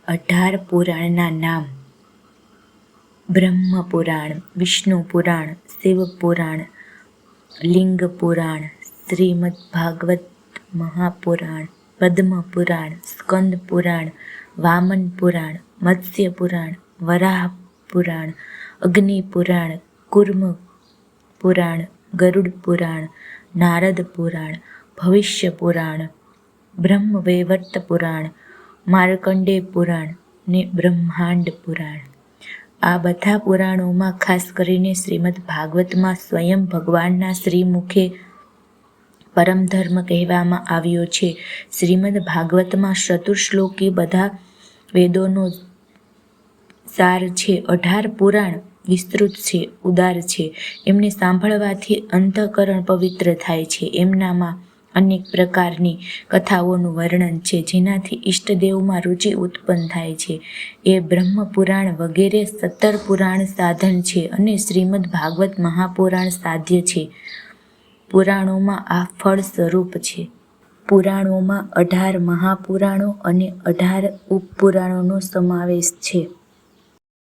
18 પુરાણના નામ: બ્રહ્મ પુરાણ, વિષ્ણુ પુરાણ, શિવ પુરાણ, લિંગ પુરાણ, શ્રીમદ ભાગવત મહાપુરાણ, પદ્મ પુરાણ, સ્કંદ પુરાણ, વામન પુરાણ, મત્સ્ય પુરાણ, વરાહ પુરાણ, અગ્નિ પુરાણ, કુર્મ પુરાણ, ગરુડ પુરાણ, નારદ પુરાણ, ભવિષ્ય પુરાણ, બ્રહ્મવૈવર્ત પુરાણ, માર્કંડેય પુરાણ ને બ્રહ્માંડ પુરાણ. આ બધા પુરાણોમાં ખાસ કરીને શ્રીમદ ભાગવતમાં સ્વયં ભગવાનના શ્રીમુખે પરમધર્મ કહેવામાં આવ્યો છે. શ્રીમદ ભાગવતમાં ચતુશ્લોકી બધા વેદોનો સાર છે. 18 પુરાણ વિસ્તૃત છે, ઉદાર છે. એમને સાંભળવાથી અંતઃકરણ પવિત્ર થાય છે. એમનામાં અનેક પ્રકારની કથાઓનું વર્ણન છે, જેનાથી ઈષ્ટદેવમાં રુચિ ઉત્પન્ન થાય છે. એ બ્રહ્મપુરાણ વગેરે 17 પુરાણ સાધન છે અને શ્રીમદ ભાગવત મહાપુરાણ સાધ્ય છે. પુરાણોમાં આ ફળ સ્વરૂપ છે. પુરાણોમાં 18 મહાપુરાણો અને 18 ઉપપુરાણોનો સમાવેશ છે.